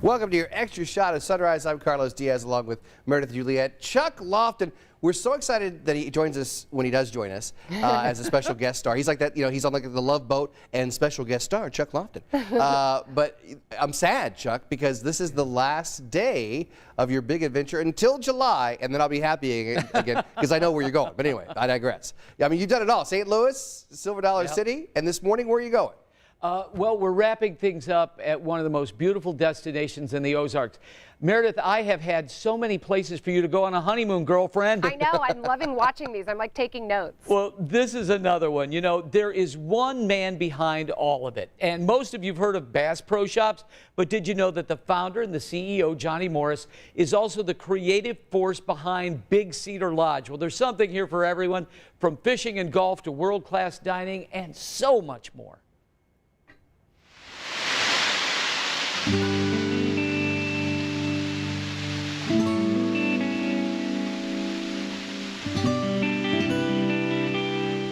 Welcome to your extra shot of sunrise. I'm Carlos Diaz along with Meredith Juliet. Chuck Lofton, we're so excited that he joins us when he does join us as a special guest star. He's like that, you know, he's on like the Love Boat and special guest star, Chuck Lofton. But I'm sad, Chuck, because this is the last day of your big adventure until July, and then I'll be happy again because I know where you're going. But anyway, I digress. I mean, you've done it all. St. Louis, Silver Dollar City, and this morning, where are you going? Well, we're wrapping things up at one of the most beautiful destinations in the Ozarks. Meredith, I have had so many places for you to go on a honeymoon, girlfriend. I know. I'm loving watching these. I'm like taking notes. Well, this is another one. You know, there is one man behind all of it. And most of you have heard of Bass Pro Shops, but did you know that the founder and the CEO, Johnny Morris, is also the creative force behind Big Cedar Lodge? Well, there's something here for everyone, from fishing and golf to world-class dining and so much more.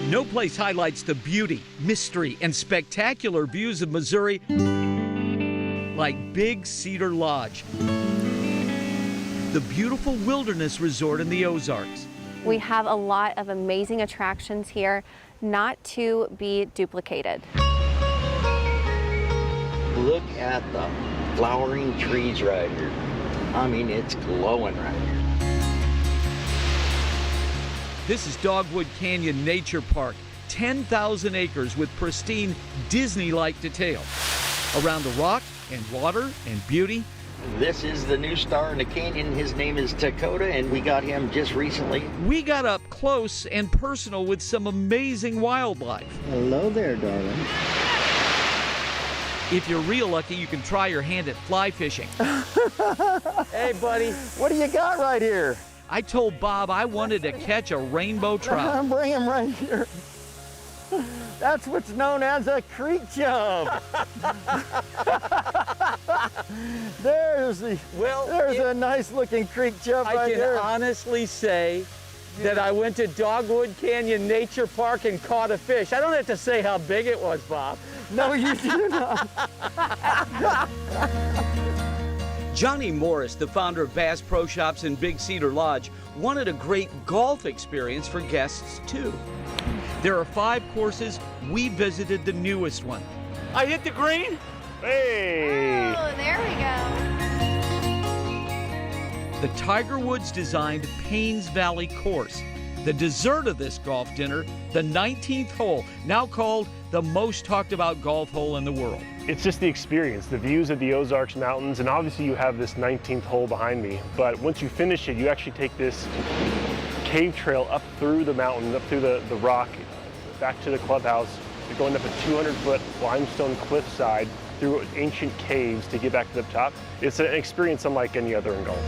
No place highlights the beauty, mystery, and spectacular views of Missouri like Big Cedar Lodge, the beautiful wilderness resort in the Ozarks. We have a lot of amazing attractions here, not to be duplicated. Look at the flowering trees right here. I mean, it's glowing right here. This is Dogwood Canyon Nature Park, 10,000 acres with pristine Disney-like detail. Around the rock and water and beauty. This is the new star in the canyon. His name is Dakota, and we got him just recently. We got up close and personal with some amazing wildlife. Hello there, darling. If you're real lucky, you can try your hand at fly fishing. Hey, buddy, what do you got right here? I told Bob I wanted to catch a rainbow trout. Bring him right here. That's what's known as a creek chub. There's a nice looking creek chub right there. I can honestly say that I went to Dogwood Canyon Nature Park and caught a fish. I don't have to say how big it was, Bob. No, you do not. Johnny Morris, the founder of Bass Pro Shops in Big Cedar Lodge, wanted a great golf experience for guests, too. There are 5 courses. We visited the newest one. I hit the green. Hey! Oh, there we The Tiger Woods designed Paynes Valley course. The dessert of this golf dinner, the 19th hole, now called the most talked about golf hole in the world. It's just the experience, the views of the Ozarks Mountains, and obviously you have this 19th hole behind me, but once you finish it, you actually take this cave trail up through the mountain, up through the rock, back to the clubhouse. You're going up a 200-foot limestone cliffside through ancient caves to get back to the top. It's an experience unlike any other in golf.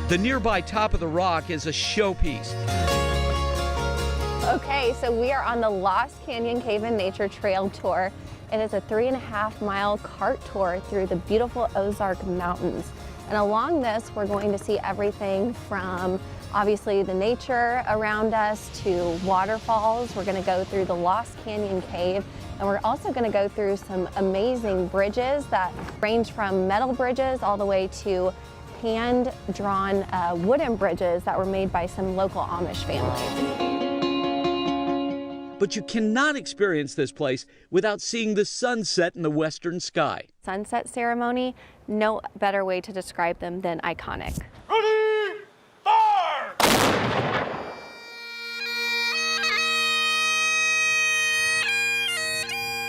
The nearby top of the rock is a showpiece. Okay, so we are on the Lost Canyon Cave and Nature Trail Tour. It is a 3.5-mile cart tour through the beautiful Ozark Mountains. And along this, we're going to see everything from obviously the nature around us to waterfalls. We're going to go through the Lost Canyon Cave, and we're also going to go through some amazing bridges that range from metal bridges all the way to hand-drawn wooden bridges that were made by some local Amish families. But you cannot experience this place without seeing the sunset in the western sky. Sunset ceremony, no better way to describe them than iconic. Ready, fire!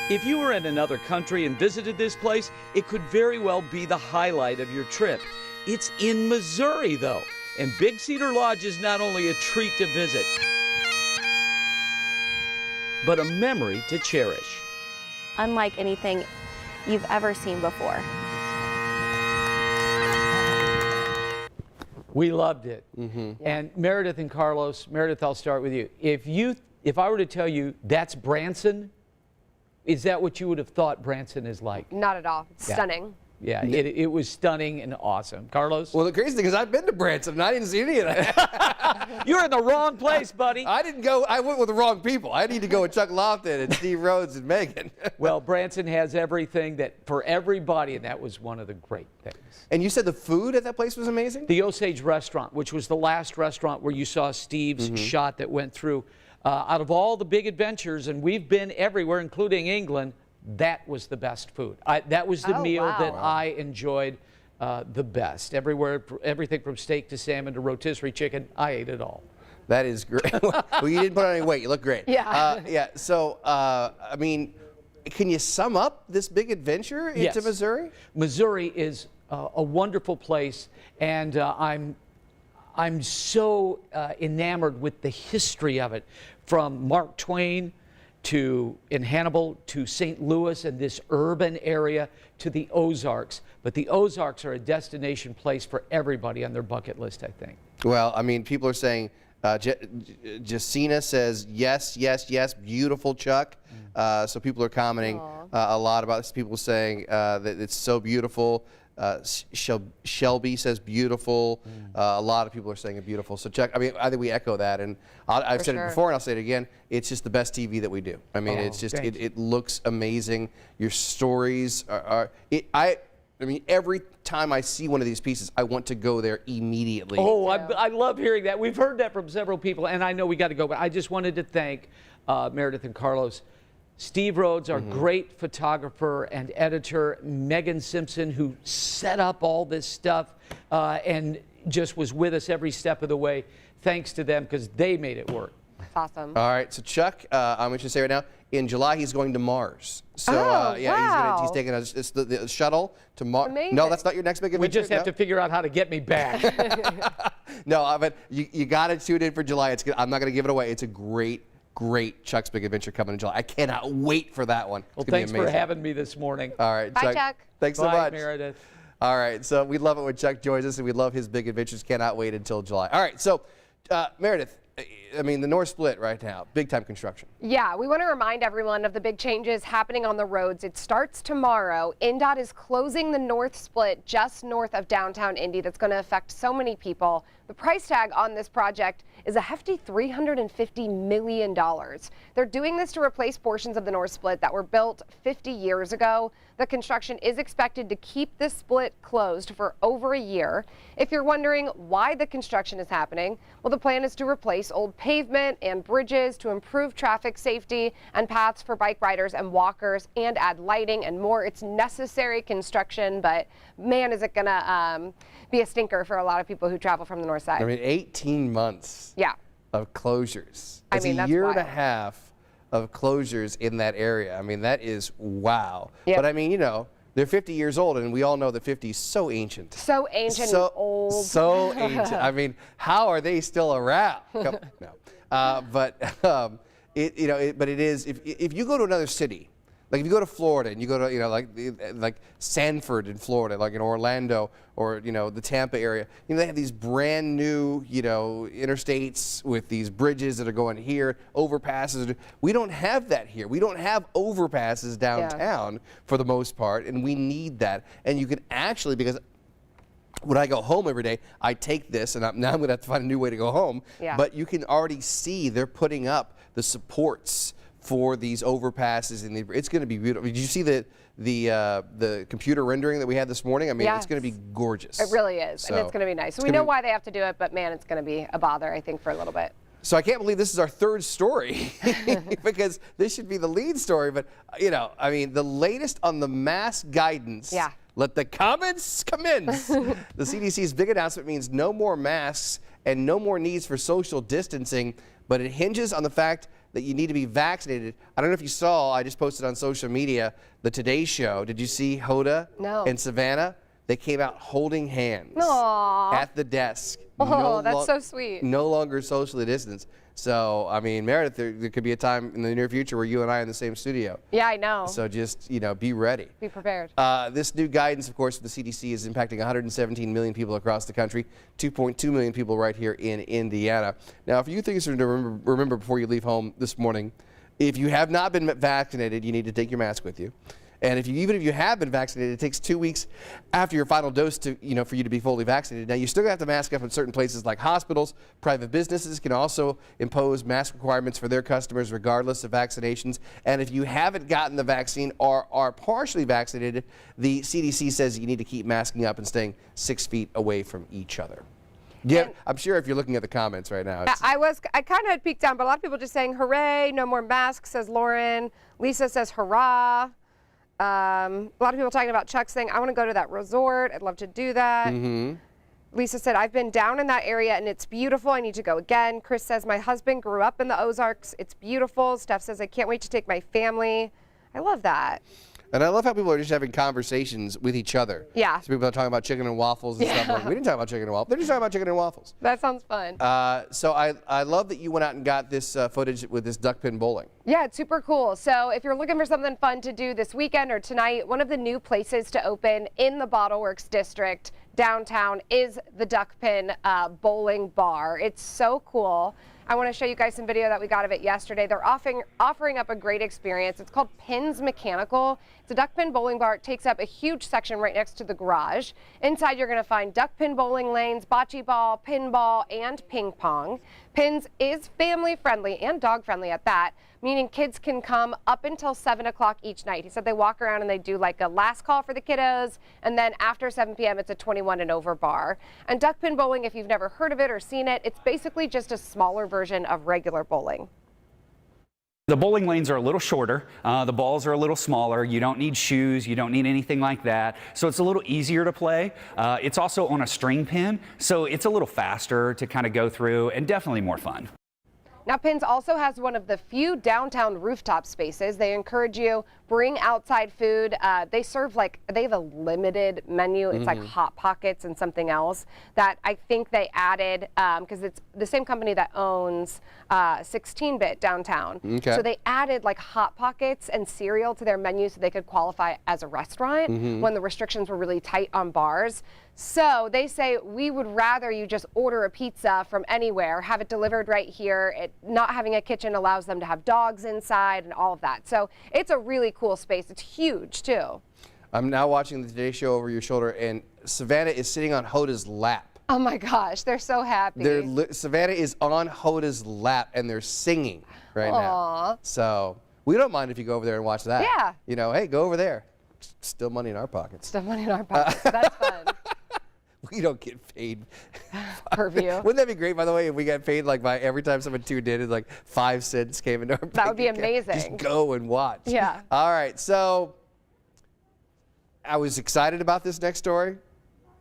If you were in another country and visited this place, it could very well be the highlight of your trip. It's in Missouri, though, and Big Cedar Lodge is not only a treat to visit, but a memory to cherish. Unlike anything you've ever seen before. We loved it. And Meredith and Carlos, Meredith, I'll start with you. If I were to tell you that's Branson, is that what you would have thought Branson is like? Not at all. It's stunning. Yeah, it was stunning and awesome. Carlos? Well, the crazy thing is I've been to Branson and I didn't see any of that. You're in the wrong place, buddy. I didn't go. I went with the wrong people. I need to go with Chuck Lofton and Steve Rhodes and Megan. Well, Branson has everything that for everybody, and that was one of the great things. And you said the food at that place was amazing? The Osage Restaurant, which was the last restaurant where you saw Steve's shot that went through. Out of all the big adventures, and we've been everywhere, including England, that was the best food. That was the meal that I enjoyed the best. Everywhere, everything from steak to salmon to rotisserie chicken, I ate it all. That is great. Well, you didn't put on any weight. You look great. Yeah. Yeah. So, I mean, can you sum up this big adventure into Missouri? Missouri is a wonderful place, and I'm so enamored with the history of it, from Mark Twain in Hannibal to St. Louis and this urban area to the Ozarks. But the Ozarks are a destination place for everybody on their bucket list, I think. Well, I mean, people are saying, Jacina says, yes, yes, yes, beautiful, Chuck. So people are commenting a lot about this. People saying that it's so beautiful. Shelby says beautiful. A lot of people are saying it beautiful. So Chuck, I mean, I think we echo that, and I've said it before, and I'll say it again. It's just the best TV that we do. I mean, it's just it looks amazing. Your stories are. I mean, every time I see one of these pieces, I want to go there immediately. Oh, I love hearing that. We've heard that from several people, and I know we got to go, but I just wanted to thank Meredith and Carlos. Steve Rhodes, our great photographer and editor, Megan Simpson, who set up all this stuff and just was with us every step of the way. Thanks to them, because they made it work. That's awesome. All right, so Chuck, I'm going to say right now, in July he's going to Mars. So yeah, he's taking the shuttle to Mars. No, that's not your next big adventure. We just have to figure out how to get me back. No, but you got to tune in for July. I'm not going to give it away. It's a great Chuck's Big Adventure coming in July. I cannot wait for that one. Well, thanks for having me this morning. All right, Bye, Chuck. Thanks so much. Meredith. All right, so we love it when Chuck joins us, and we love his big adventures. Cannot wait until July. All right, so Meredith, I mean, the North Split right now, big time construction. Yeah, we want to remind everyone of the big changes happening on the roads. It starts tomorrow. INDOT is closing the North Split just north of downtown Indy. That's going to affect so many people. The price tag on this project is a hefty $350 million. They're doing this to replace portions of the North Split that were built 50 years ago. The construction is expected to keep this split closed for over a year. If you're wondering why the construction is happening, well, the plan is to replace old pavement and bridges to improve traffic safety and paths for bike riders and walkers, and add lighting and more. It's necessary construction, but man, is it going to be a stinker for a lot of people who travel from the north side. I mean, 18 months of closures. That's a year and a half of closures in that area. I mean, that is wow. Yep. But I mean, you know, they're 50 years old, and we all know that 50 is so ancient. So ancient and old. So ancient. I mean, how are they still around? No. But it is, if you go to another city, like if you go to Florida and you go to, like Sanford in Florida, like in Orlando, or, the Tampa area, they have these brand new, interstates with these bridges that are going here, overpasses. We don't have that here. We don't have overpasses downtown for the most part, and we need that. And you can actually, because when I go home every day, I take this, and now I'm going to have to find a new way to go home. Yeah. But you can already see they're putting up the supports for these overpasses, and it's going to be beautiful. Did you see the computer rendering that we had this morning? I mean, It's going to be gorgeous. It really is, and it's going to be nice. So we know why they have to do it, but man, it's going to be a bother, I think, for a little bit. So I can't believe this is our third story because this should be the lead story. But, I mean, the latest on the mask guidance. Yeah. Let the comments commence. The CDC's big announcement means no more masks and no more needs for social distancing, but it hinges on the fact that you need to be vaccinated. I don't know if you saw, I just posted on social media, the Today Show. Did you see Hoda and Savannah? They came out holding hands at the desk. Oh, that's so sweet. No longer socially distanced. So, I mean, Meredith, there could be a time in the near future where you and I are in the same studio. Yeah, I know. So just, be ready. Be prepared. This new guidance, of course, from the CDC is impacting 117 million people across the country, 2.2 million people right here in Indiana. Now, a few things to remember before you leave home this morning. If you have not been vaccinated, you need to take your mask with you. And even if you have been vaccinated, it takes 2 weeks after your final dose to, for you to be fully vaccinated. Now, you still have to mask up in certain places like hospitals. Private businesses can also impose mask requirements for their customers regardless of vaccinations. And if you haven't gotten the vaccine or are partially vaccinated, the CDC says you need to keep masking up and staying 6 feet away from each other. Yeah, I'm sure if you're looking at the comments right now. I kind of had peeked down, but a lot of people just saying, hooray, no more masks, says Lauren. Lisa says, hurrah. A lot of people talking about Chuck saying, I want to go to that resort. I'd love to do that. Lisa said, I've been down in that area and it's beautiful. I need to go again. Chris says, my husband grew up in the Ozarks. It's beautiful. Steph says, I can't wait to take my family. I love that. And I love how people are just having conversations with each other. Yeah. So people are talking about chicken and waffles and stuff. Like, we didn't talk about chicken and waffles. They're just talking about chicken and waffles. That sounds fun. So I love that you went out and got this footage with this duckpin bowling. Yeah, it's super cool. So if you're looking for something fun to do this weekend or tonight, one of the new places to open in the Bottleworks District downtown is the Duckpin Bowling Bar. It's so cool. I want to show you guys some video that we got of it yesterday. They're offering up a great experience. It's called Pins Mechanical. It's a duckpin bowling bar. It takes up a huge section right next to the garage. Inside, you're going to find duckpin bowling lanes, bocce ball, pinball, and ping pong. Pins is family friendly and dog friendly at that, meaning kids can come up until 7 o'clock each night. He said they walk around and they do like a last call for the kiddos, and then after 7 p.m. it's a 21 and over bar. And duckpin bowling, if you've never heard of it or seen it, it's basically just a smaller version of regular bowling. The bowling lanes are a little shorter, the balls are a little smaller, you don't need shoes, you don't need anything like that, so it's a little easier to play. It's also on a string pin, so it's a little faster to kind of go through and definitely more fun. Now, Pins also has one of the few downtown rooftop spaces. They encourage you, bring outside food. They have a limited menu. It's like Hot Pockets and something else that I think they added because it's the same company that owns 16-Bit downtown. Okay. So they added like Hot Pockets and cereal to their menu so they could qualify as a restaurant when the restrictions were really tight on bars. So they say, we would rather you just order a pizza from anywhere, have it delivered right here. Not having a kitchen allows them to have dogs inside and all of that. So it's a really cool space. It's huge, too. I'm now watching the Today Show over your shoulder, and Savannah is sitting on Hoda's lap. Oh, my gosh. They're so happy. Savannah is on Hoda's lap, and they're singing right now. So we don't mind if you go over there and watch that. Yeah. Hey, go over there. Still money in our pockets. Still money in our pockets. That's fun. We don't get paid per view. Wouldn't that be great, by the way, if we got paid like by every time someone tuned in, like 5 cents came into our bank That would be account. amazing. Just go and watch. Yeah. All right, so I was excited about this next story.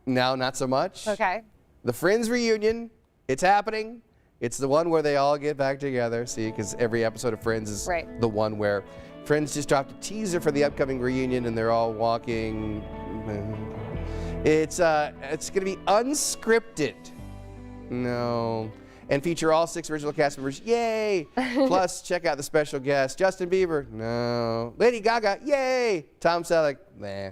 Now, not so much. Okay. The Friends reunion, it's happening. It's the one where they all get back together, see, because every episode of Friends is the one where Friends just dropped a teaser for the upcoming reunion, and they're all walking. It's going to be unscripted. No. And feature all 6 original cast members. Yay! Plus, check out the special guest. Justin Bieber. No. Lady Gaga. Yay! Tom Selleck. Nah.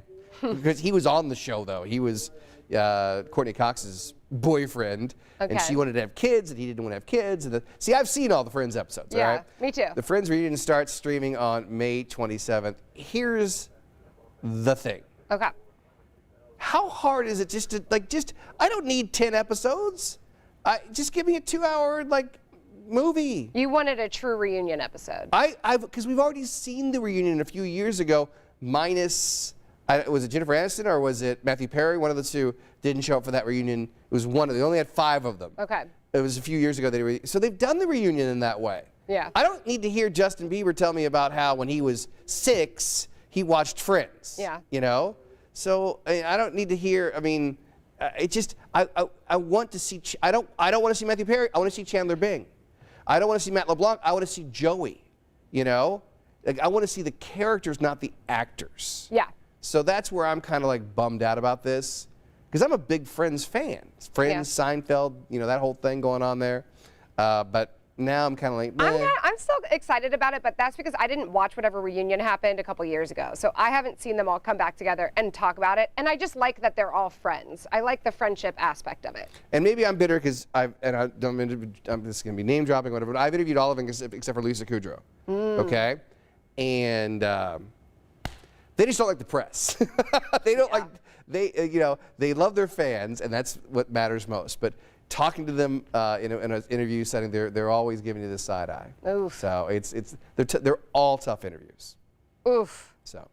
Because he was on the show, though. He was Courtney Cox's boyfriend. Okay. And she wanted to have kids, and he didn't want to have kids. And see, I've seen all the Friends episodes, all right? Me too. The Friends reunion starts streaming on May 27th. Here's the thing. Okay. How hard is it just to, I don't need 10 episodes. Just give me a 2-hour, movie. You wanted a true reunion episode. Because we've already seen the reunion a few years ago, minus, was it Jennifer Aniston or was it Matthew Perry? One of the two didn't show up for that reunion. It was one of them. They only had 5 of them. Okay. It was a few years ago. So they've done the reunion in that way. Yeah. I don't need to hear Justin Bieber tell me about how when he was 6, he watched Friends. Yeah. So I don't need to hear. I want to see. I don't want to see Matthew Perry. I want to see Chandler Bing. I don't want to see Matt LeBlanc. I want to see Joey. I want to see the characters, not the actors. Yeah. So that's where I'm kind of bummed out about this, because I'm a big Friends fan. Friends, Seinfeld, that whole thing going on there. But now I'm kind of like, I'm still excited about it, but that's because I didn't watch whatever reunion happened a couple years ago. So I haven't seen them all come back together and talk about it. And I just like that they're all friends. I like the friendship aspect of it. And maybe I'm bitter because I'm just going to be name dropping, whatever, but I've interviewed all of them except for Lisa Kudrow. Okay? And They just don't like the press. They don't like, they love their fans, and that's what matters most. But talking to them in an interview setting, they're always giving you the side eye. Oof. So they're all tough interviews. Oof. So.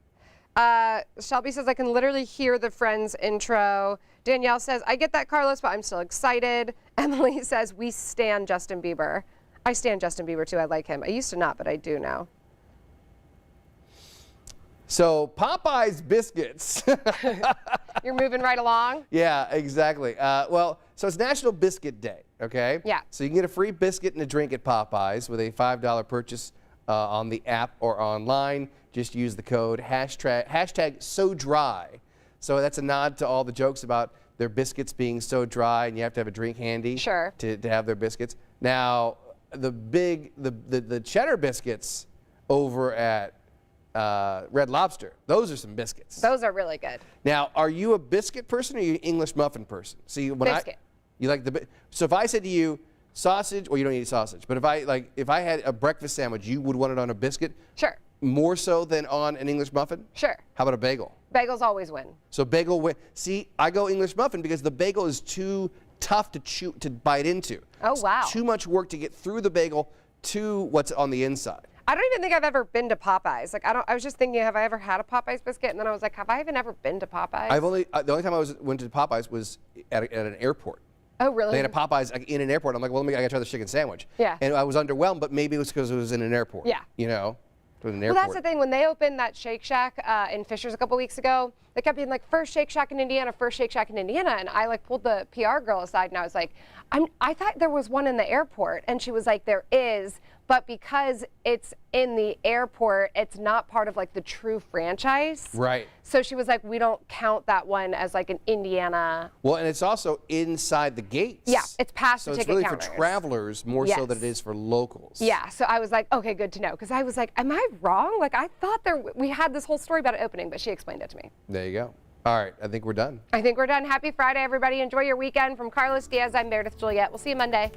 Shelby says, I can literally hear the Friends intro. Danielle says, I get that, Carlos, but I'm still excited. Emily says, we stan Justin Bieber. I stan Justin Bieber too. I like him. I used to not, but I do now. So Popeye's Biscuits. You're moving right along? Yeah, exactly. Well, so it's National Biscuit Day, okay? Yeah. So you can get a free biscuit and a drink at Popeye's with a $5 purchase on the app or online. Just use the code hashtag so dry. So that's a nod to all the jokes about their biscuits being so dry and you have to have a drink handy Sure. to have their biscuits. Now, the cheddar biscuits over at Red Lobster, those are some biscuits. Those are really good. Now, are you a biscuit person or are you an English muffin person? See, when Biscuit. You like so if I said to you sausage, well, you don't eat sausage, but if I had a breakfast sandwich, you would want it on a biscuit? Sure. More so than on an English muffin? Sure. How about a bagel? Bagels always win. So bagel win. See, I go English muffin because the bagel is too tough to bite into. Oh, wow. It's too much work to get through the bagel to what's on the inside. I don't even think I've ever been to Popeyes. Like, I was just thinking, have I ever had a Popeyes biscuit? And then I was like, have I even ever been to Popeyes? The only time I went to Popeyes was at an airport. Oh, really? They had a Popeyes in an airport. I'm like, well, I gotta try the chicken sandwich. Yeah. And I was underwhelmed, but maybe it was because it was in an airport. Yeah. You know, it was an Well, airport. that's the thing. When they opened that Shake Shack in Fishers a couple weeks ago, they kept being like, first Shake Shack in Indiana, first Shake Shack in Indiana. And I pulled the PR girl aside and I was like, I thought there was one in the airport. And she was like, there is, but because it's in the airport, it's not part of the true franchise. Right. So she was like, we don't count that one as an Indiana. Well, and it's also inside the gates. Yeah, it's past so the ticket it's really counters. for travelers more so Yes. than it is for locals. Yeah, so I was like, okay, good to know. Because I was like, am I wrong? I thought we had this whole story about it opening, but she explained it to me. There you go. All right, I think we're done. I think we're done. Happy Friday, everybody. Enjoy your weekend. From Carlos Diaz, I'm Meredith Juliet. We'll see you Monday.